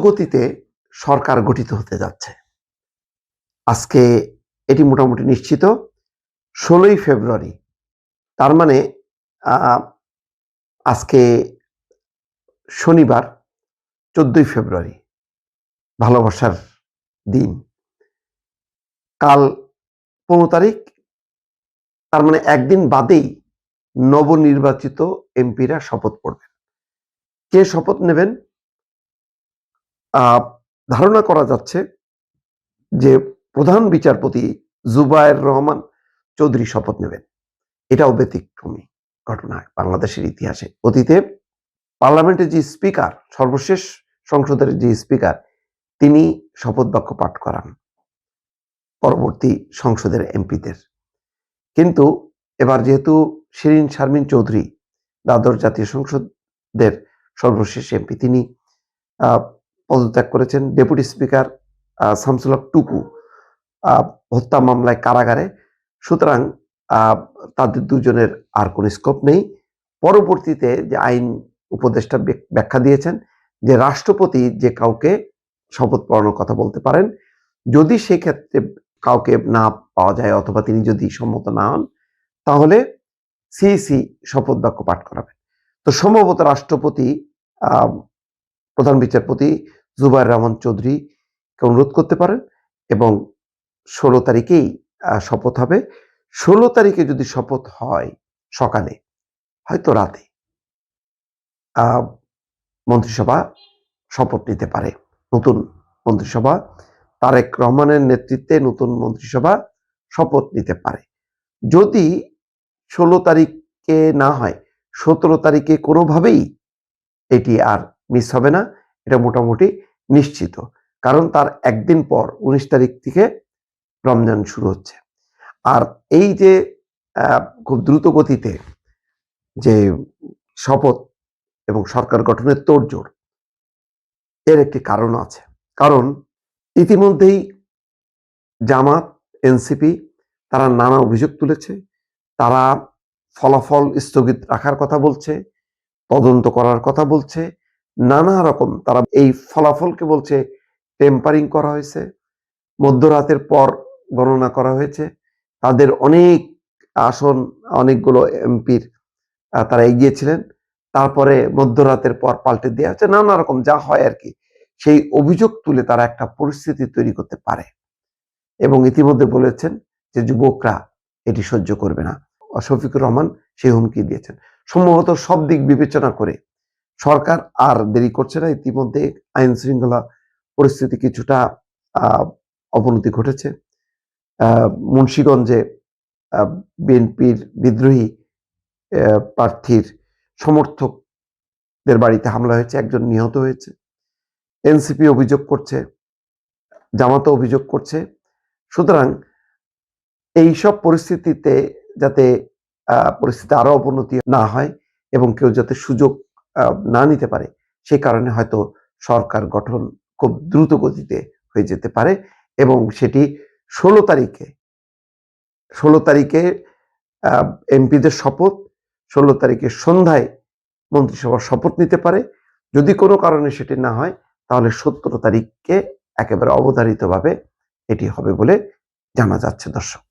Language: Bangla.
গতিতে সরকার গঠিত হতে যাচ্ছে। আজকে এটি মোটামুটি নিশ্চিত 16ই ফেব্রুয়ারি। তার মানে আজকে শনিবার 14ই ফেব্রুয়ারি, ভালোবাসার দিন। কাল 15 তারিখ, তার মানে একদিন বাদেই নবনির্বাচিত এমপিরা শপথ পড়বেন। কে শপথ নেবেন? ধারণা করা যাচ্ছে যে প্রধান বিচারপতি জুবায়ের রহমান চৌধুরী শপথ নেবেন। এটাও ব্যতিক্রমী ঘটনা বাংলাদেশের ইতিহাসে। অতীতে পার্লামেন্টের যে স্পিকার, সর্বশেষ সংসদের যে স্পিকার, তিনি শপথ বাক্য পাঠ করান পরবর্তী সংসদের এমপিদের। কিন্তু এবার যেহেতু শিরীন শারমিন চৌধুরী দ্বাদশ জাতীয় সংসদের সর্বশেষ এমপি, তিনি পদত্যাগ করেছেন। ডেপুটি স্পিকার শামসুল হক টুকু হত্যা মামলায় কারাগারে। সুতরাং তাদের দুজনের আর কোনো স্কোপ নেই। পরবর্তীতে যে আইন উপদেষ্টা ব্যাখ্যা দিয়েছেন যে রাষ্ট্রপতি যে কাউকে শপথ পড়ানোর কথা বলতে পারেন, যদি সেক্ষেত্রে কাউকে না পাওয়া যায় অথবা তিনি যদি সম্মত না হন, তাহলে সিইসি শপথ বাক্য পাঠ করাবেন। তো সম্ভবত রাষ্ট্রপতি প্রধান বিচারপতি জুবায়ের রহমান চৌধুরীকে অনুরোধ করতে পারেন এবং 16 তারিখেই শপথ হবে। 16 তারিখে যদি শপথ হয় সকালে, হয়তো রাতে মন্ত্রিসভা শপথ নিতে পারে। নতুন মন্ত্রিসভা, তারেক রহমানের নেতৃত্বে নতুন মন্ত্রিসভা শপথ নিতে পারে। যদি 16 তারিখে না হয়, 17 তারিখে কোনোভাবেই এটি আর মিস হবে না, এটা মোটামুটি নিশ্চিত। কারণ তার একদিন পর 19 তারিখ থেকে রমজান শুরু হচ্ছে। আর এই যে খুব দ্রুত গতিতে যে শপথ এবং সরকার গঠনের তোড়জোড়, এর একটি কারণ আছে। কারণ ইতিমধ্যেই জামাত, এনসিপি তারা নানা অভিযোগ তুলেছে। তারা ফলাফল স্থগিত রাখার কথা বলছে, তদন্ত করার কথা বলছে, নানা রকম। তারা এই ফলাফলকে বলছে টেম্পারিং করা হয়েছে, মধ্যরাতের পর গণনা করা হয়েছে, তাদের অনেক আসন, অনেকগুলো এমপির তারা এগিয়েছিলেন, তারপরে মধ্যরাতের পর পাল্টে দেওয়া হচ্ছে, নানা রকম যা হয় আর কি। সেই অভিযোগ তুলে তারা একটা পরিস্থিতি তৈরি করতে পারে এবং ইতিমধ্যে বলেছেন যে যুবকরা এটি সহ্য করবে না। শফিকুর রহমান সেই হুমকি দিয়েছেন। সম্ভবত সব দিক বিবেচনা করে সরকার আর দেরি করছে না। ইতিমধ্যে আইন শৃঙ্খলা পরিস্থিতি কিছুটা অবনতি ঘটেছে। মুন্সিগঞ্জে বিএনপির বিদ্রোহী প্রার্থীর সমর্থকদের বাড়িতে হামলা হয়েছে, একজন নিহত হয়েছে। এনসিপি অভিযোগ করছে, জামাতও অভিযোগ করছে। সুতরাং এইসব পরিস্থিতিতে যাতে পরিস্থিতি আরো অবনতি না হয় এবং কেউ যাতে সুযোগ না নিতে পারে, সেই কারণে হয়তো সরকার গঠন খুব দ্রুত গতিতে হয়ে যেতে পারে এবং সেটি 16 তারিখে এমপিদের শপথ, 16 তারিখে সন্ধ্যায় মন্ত্রিসভার শপথ নিতে পারে। যদি কোনো কারণে সেটি না হয়, তাহলে 17 তারিখকে একেবারে অবধারিতভাবে এটি হবে বলে জানা যাচ্ছে। দর্শক।